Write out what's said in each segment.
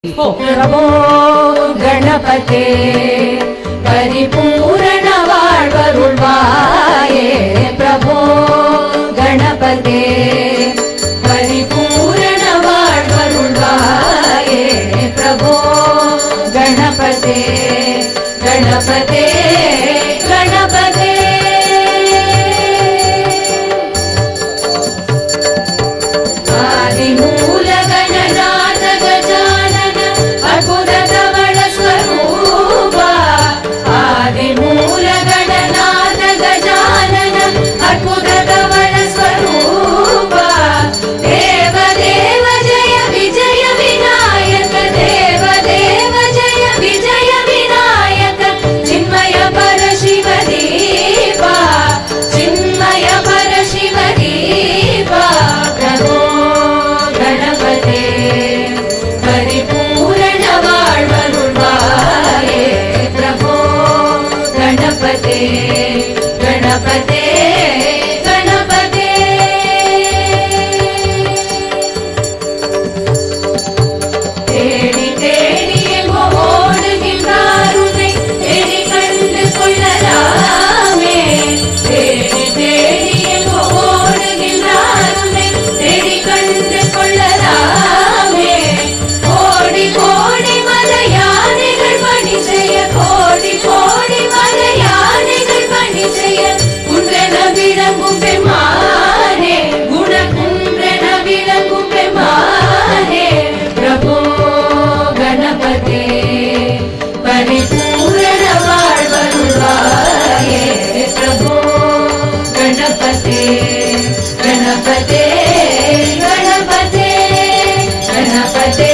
प्रभो गणपते परिपूर्ण वाळ्वरुळ्वाये प्रभो गणपते परिपूर्ण वाळ्वरुळ्वाये प्रभो गणपते गणपते गणपते आदिमूल गणनाथ गजानन अद्भुत धवल स्वरूपा आदिमूल गणनाथ गजानन अद्भुत धवल स्वरूपा देव देव जय विजय विनायक देव देव जय विजय विनायक चिन्मय पर शिव दीपा चिन्मय पर शिव दीपा प्रभो गणपते परिपूर्ण वाळ्वरुळ्वाये प्रभो गणपते गणपते गणपते தேடி தேடி எங்கோ ஓடுகின்றார் உன்னை தேடி கண்டு கொள்ளலாமே தேடி தேடி எங்கோ ஓடுகின்றார் உன்னை தேடி கண்டு கொள்ளலாமே கோடி கோடி மலையானைகள் பணி செய்ய கோடி கோடி மலையானைகள் பணி செய்ய குன்றென விளங்கும் பெம்மானே குணகுன்றென விளங்கும் பெம்மானே प्रभो गणपते परिपूर्ण वाळ्वरुळ्वाये प्रभो गणपते गणपते गणपते गणपते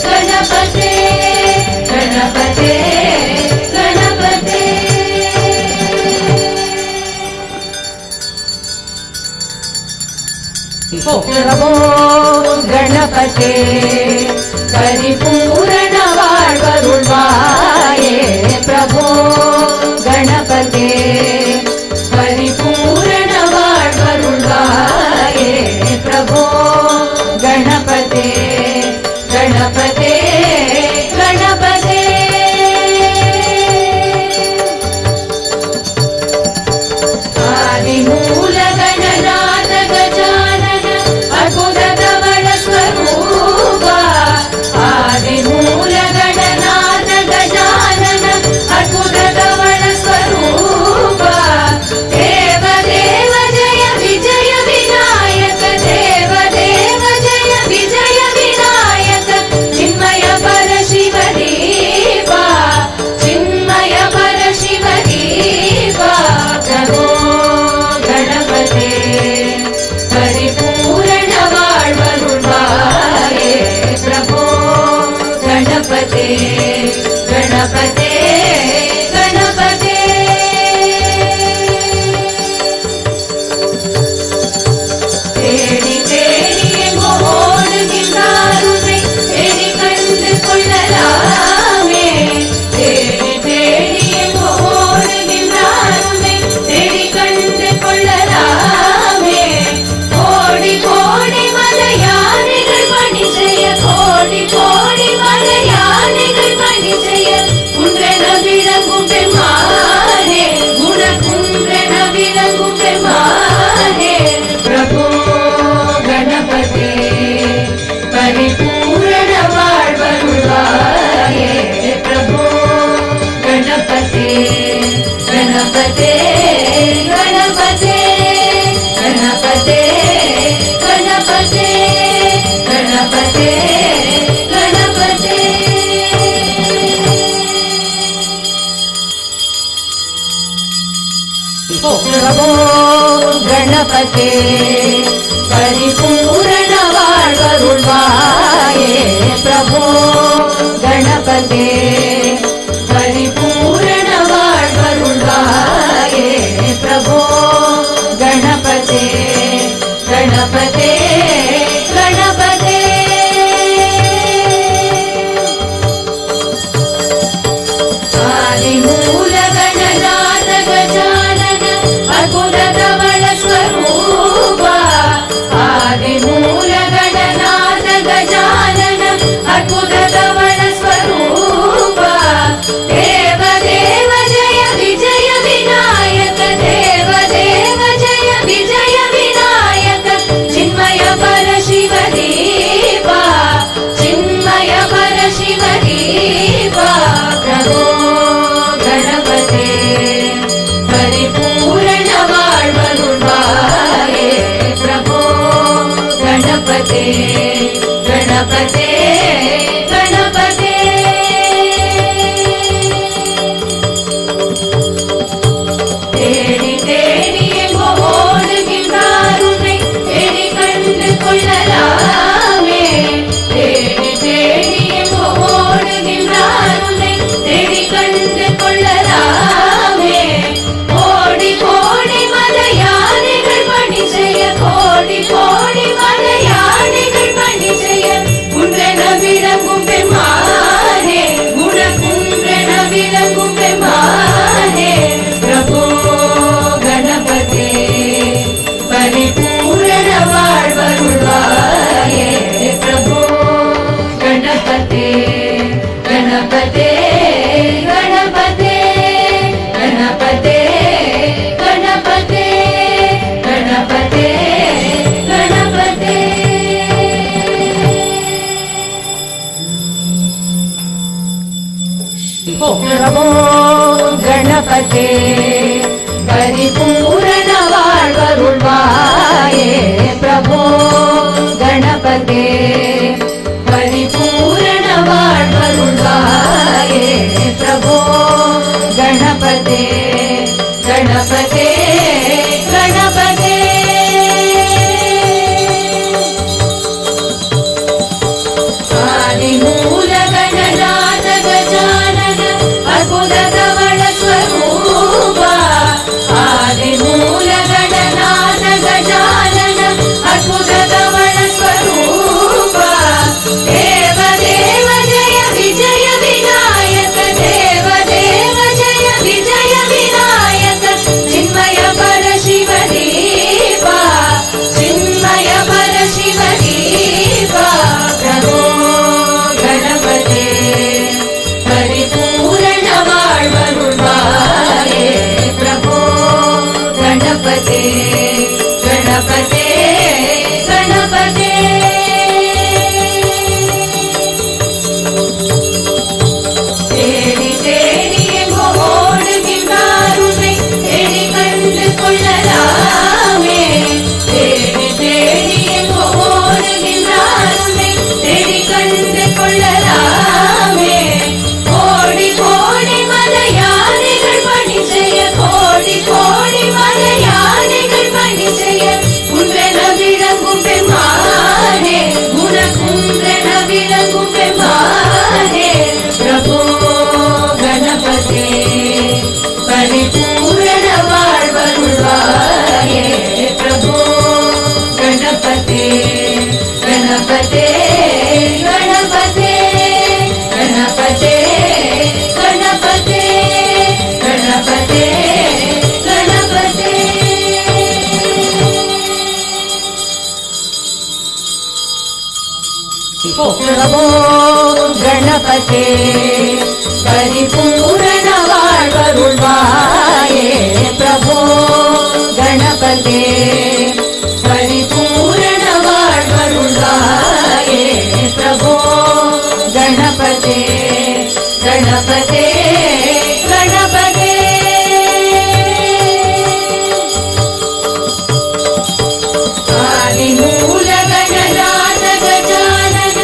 गणपते गणपते गणपते प्रभो गणपते परिपूर्ण वाळ्वरुळ्वाये प्रभो गणपते परिपूर्ण वाळ्वरुळ्वाये प्रभो गणपते गणपते गणपते आदिमूल गणनाथ गजानन अद्भुत धवल स्वरूपा आदिमूल गणनाथ गजानन अद्भुत धवल स्वरूपा देव देव जय विजय विनायक देव देव जय विजय विनायक चिन्मय पर शिव दीपा चिन्मय पर शिव दीपा प्रभो गणपते परिपूर्ण वाळ्वरुळ्वाये प्रभो गणपते गणपते गणपते தேடி தேடி எங்கோ ஓடுகின்றார் உன்னை தேடி கண்டு கொள்ளலாமே தேடி தேடி எங்கோ ஓடுகின்றார் உன்னை தேடி கண்டு கொள்ளலாமே கோடி கோடி மலையானைகள் பணி செய்ய கோடி கோடி மலையானைகள் பணி செய்ய குன்றென விளங்கும் பெம்மானே குணகுன்றென விளங்கும் பெம்மானே प्रभो गणपते परिपूर्ण वाळ्वरुळ्वाये प्रभो गणपते गणपते गणपते गणपते गणपते गणपते गणपते प्रभो गणपते परिपूर्ण वाळ्वरुळ्वाये प्रभो गणपते परिपूर्ण वाळ्वरुळ्वाये प्रभो गणपते गणपते गणपते आदिमूल गणनाथ गजानन अद्भुत धवल स्वरूपा आदिमूल गणनाथ गजानन अद्भुत गणपते गणपते गणपते गणपते गणपते गणपते गणपते प्रभो गणपते परिपूर्ण வாழ்வருள்வாயே प्रभो गणपते परिपूर्ण வாழ்வருள்வாயே प्रभो गणपते गणपते गणपते आदिमूल गणनाथ गजानन अद्भुत धवल स्वरूपा आदिमूल गणनाथ गजानन अद्भुत धवल स्वरूपा देव देव जय विजय विनायक देव देव जय विजय विनायक चिन्मय पर शिव दीपा चिन्मय पर शिव दीपा प्रभो गणपते परिपूर्ण வாழ்வருள்வாயே प्रभो गणपते गणपते गणपते தேடி தேடி எங்கோ ஓடுகின்றார் உன்னை தேடி கண்டு கொள்ளலாமே தேடி தேடி எங்கோ ஓடுகின்றார் உன்னை தேடி கண்டு கொள்ளலாமே கோடி கோடி மலையாளிகள் பணி செய்ய கோடி கோடி மலையாளிகள் பணி செய்ய உன்றென விளங்கும் பெருமானே உனக்குன்றென விளங்கும் பெருமானே பிரபு गणपते परिपूर्ण வாழ்வருள்வாயே प्रभु गणपते गणपते गणपते गणपते गणपते गणपते गणपते प्रभो गणपते परिपूर्ण வாழ்வருள்வாயே प्रभो गणपते परिपूर्ण வாழ்வருள்வாயே प्रभो गणपते गणपते गणपते आदिमूल गणनाथ गजानन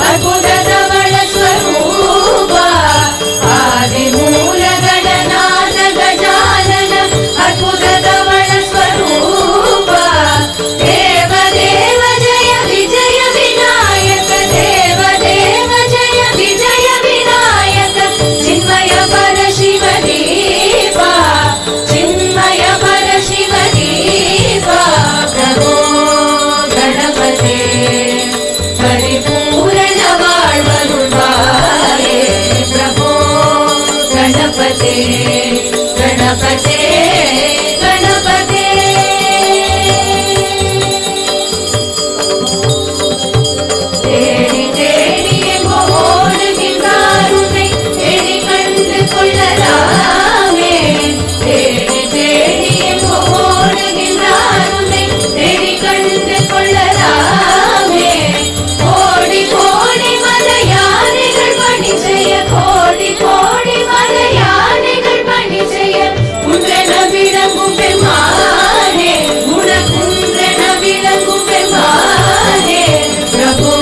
अद्भुत धवल स्वरूपा आदिमूल गणनाथ गजानन अद्भुत धवल स्वरूपा देव देव जय विजय विनायक देव देव जय विजय विनायक चिन्मय पर शिव दीपा चिन्मय पर शिव दीपा प्रभो गणपते परिपूर्ण வாழ்வருள்வாயே प्रभो गणपते गणपते गणपते தேடி தேடி எங்கோ ஓடுகின்றார் உன்னை தேடி கண்டு கொள்ளலாமே தேடி தேடி எங்கோ ஓடுகின்றார் உன்னை தேடி கண்டு கொள்ளலாமே கோடி கோடி மலையாளிகள் பணி செய்ய கோடி கோடி மலையாளிகள் பணி செய்ய உன்றென விளங்கும் பெருமானே உனக்குன்றென விளங்கும் பெருமானே பிரபு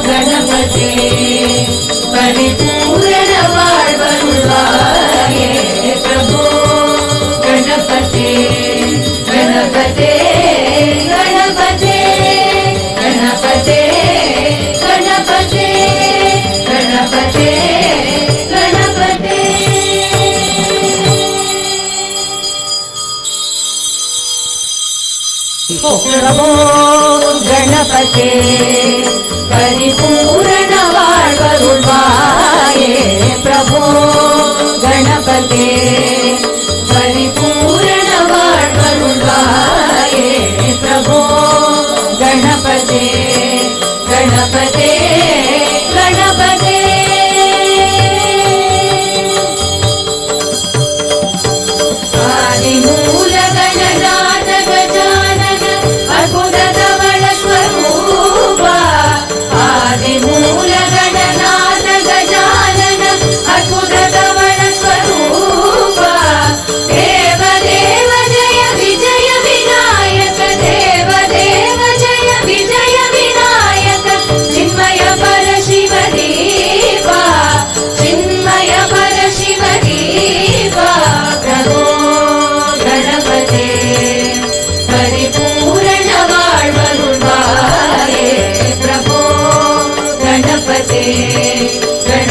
गणपते परिपूर्ण வாழ்வருள்வாயே प्रभु गणपते गणपते गणपते गणपते गणपते गणपते गणपते प्रभो गणपते परिपूर्ण வாழ்வருள்வாயே प्रभो गणपते परिपूर्ण வாழ்வருள்வாயே प्रभो गणपते गणपते गणपते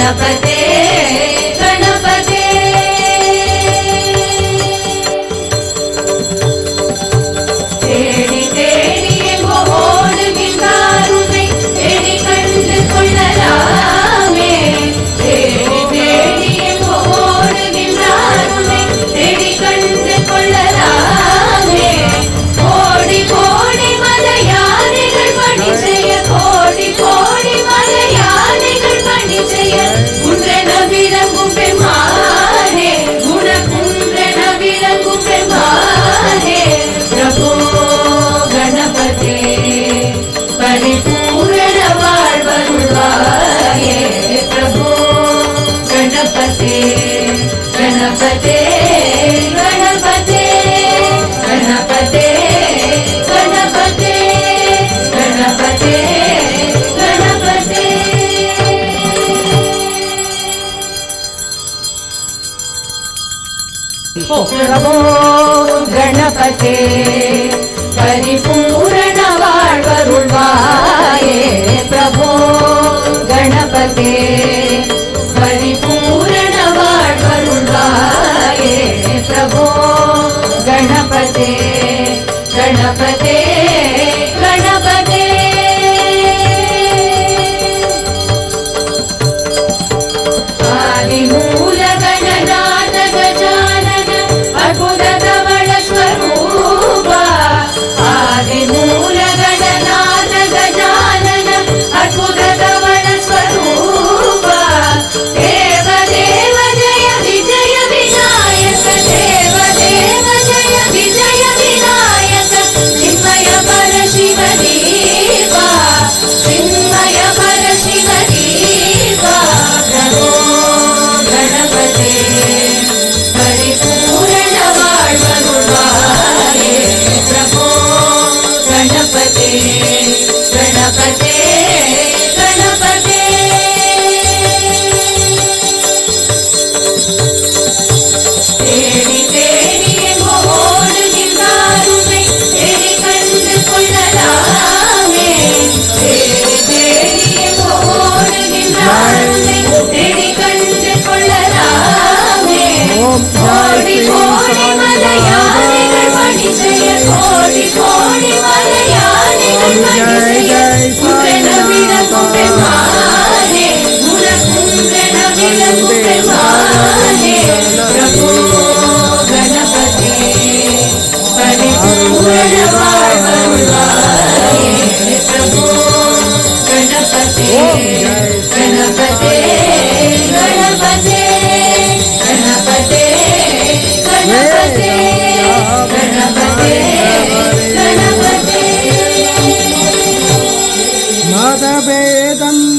ಗಣಪತೆ ಗಣಪತೆ தேடி தேடி எங்கோ ஓடுகின்றாருமை தேடி கண்டு கொள்ளலாமே தேடி தேடி எங்கோ ஓடுகின்றாருமை தேடி கண்டு கொள்ளலாமே கோடி கோடி மலையாளிகள் பணி செய்ய கோடி கோடி மலையாளிகள் பணி செய்ய குன்றென விளங்கும் பெருமானே குணகுன்றென விளங்கும் பெருமானே பிரபு கணபதே பரிபூரண வாழ்வருள்வாயே பிரபு கணபதே கணபதே கணபதே கணபதே கணபதே கணபதே கணபதே பிரபோ கணபதே பரிபூரண வாழ்வருள்வாயே பிரபோ கணபதே பரிபூரண வாழ்வருள்வாயே பிரபோ கணபதே கணபதே கணபதே ஆதிமூல ಗಣನಾಥ ಗಜಾನನ ಅದ್ಭುತ ಧವಳ ಸ್ವರೂಪ ಆದಿಮೂಲ ಗಣನಾಥ ಗಜಾನನ ಅದ್ಭುತ ಧವಳ ಸ್ವರೂಪ ದೇವ ದೇವ ಜಯ ವಿಜಯ ವಿನಾಯಕ ದೇವ ದೇವ ಜಯ ವಿಜಯ ವಿನಾಯಕ ಚಿನ್ಮಯ ಪರ ಶಿವ ದೀಪ ಚಿನ್ಮಯ ಪರ ಶಿವ ದೀಪ ಪ್ರಭೋ ಗಣಪತೆ ಪರಿಪೂರ್ಣ வாழ்வருள்வாயே ಪ್ರಭೋ ಗಣಪತೆ ಗಣಪತೆ ಗಣಪತೆ தேடி தேடி எங்கோ ஓடுகின்றாருமை தேடி கண்டு கொள்ளலாமே தேடி தேடி எங்கோ ஓடுகின்றாருமை தேடி கண்டு கொள்ளலாமே கோடி கோடி மலையாளிகள் பணி செய்ய கோடி கோடி மலையாளிகள் பணி செய்ய குன்றென விளங்கும் பெருமானே குணகுன்றென விளங்கும் பெருமானே பிரபு கணபதே பரிபூரண வாழ்வருள்வாயே பிரபு கணபதே கணபதே கணபதே கணபதே கணபதே கணபதே கணபதே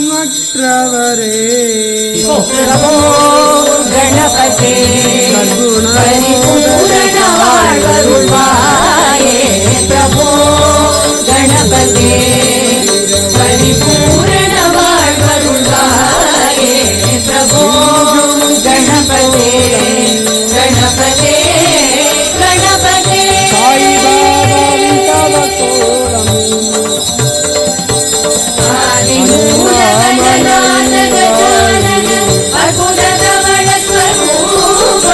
மதபேதமற்றவரே பிரபோ கணபதே பரிபூரண வாழ்வருள்வாயே பிரபோ கணபதே பரிபூரண வாழ்வருள்வாயே பிரபோ கணபதே கணபதே கணபதே சாய்பாபாவின் தவத்தோடம் ஆதிமூல ಗಣನಾಥ ಗಜಾನನ ಅದ್ಭುತ ಧವಳ ಸ್ವರೂಪ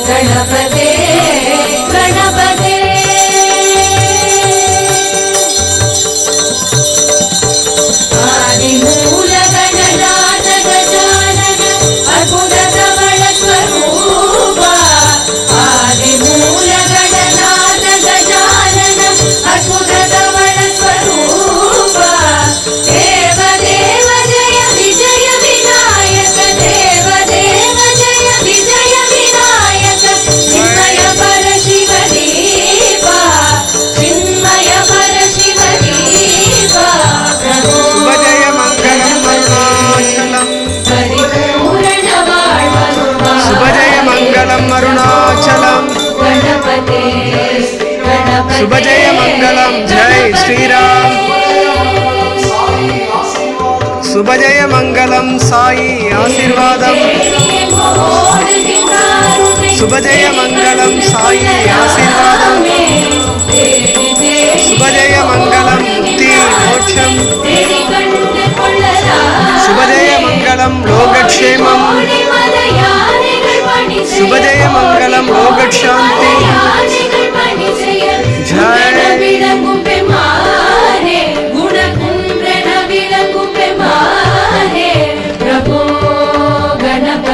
ಗಣಪತೆ ಗಣಪತೆ ಆದಿಮೂಲ ಗಣನಾಥ ಗಜಾನನ ಅದ್ಭುತ ಧವಳ ಸ್ವರೂಪ ಆದಿಮೂಲ ಗಣನಾಥ ಗಜಾನನ ಅದ್ಭುತ ಧವಳ ಸ್ವರೂಪ ದೇವ ದೇವ ಜಯ ವಿಜಯ ವಿನಾಯಕ ದೇವ ದೇವ ಜಯ ವಿಜಯ ವಿನಾಯಕ ಚಿನ್ಮಯ ಪರ ಶಿವ ದೀಪ ಚಿನ್ಮಯ ಪರ ಶಿವ ದೀಪ ಪ್ರಭೋ ಶುಭಜಯ ಮಂಗಳಂ ಅರುಣಾಚಲಂ ಪರಿಪೂರ್ಣ வாழ்வருள்வா ಶುಭಜಯ ಮಂಗಳಂ ಅರುಣಾಚಲಂ ಗಣಪತೆ ಗಣಪತೆ ಶುಭಜಯ ಮಂಗಳಂ ಜೈ ಶ್ರೀರಾಮ್ ಶುಭಜಯ ಮಂಗಳಂ ಸಾಯಿ ಆಶೀರ್ವಾದಂ ಶುಭಜಯ ಮಂಗಳಂ ಸಾಯಿ ಆಶೀರ್ವಾದಂ ಶುಭಜಯ ಮಂಗಳಂ ಮುಕ್ತಿ ಮೋಕ್ಷಂ ಶುಭಜಯ ಮಂಗಳಂ ಲೋಕಕ್ಷೇಮಂ ಶುಭಜಯ ಮಂಗಳಂ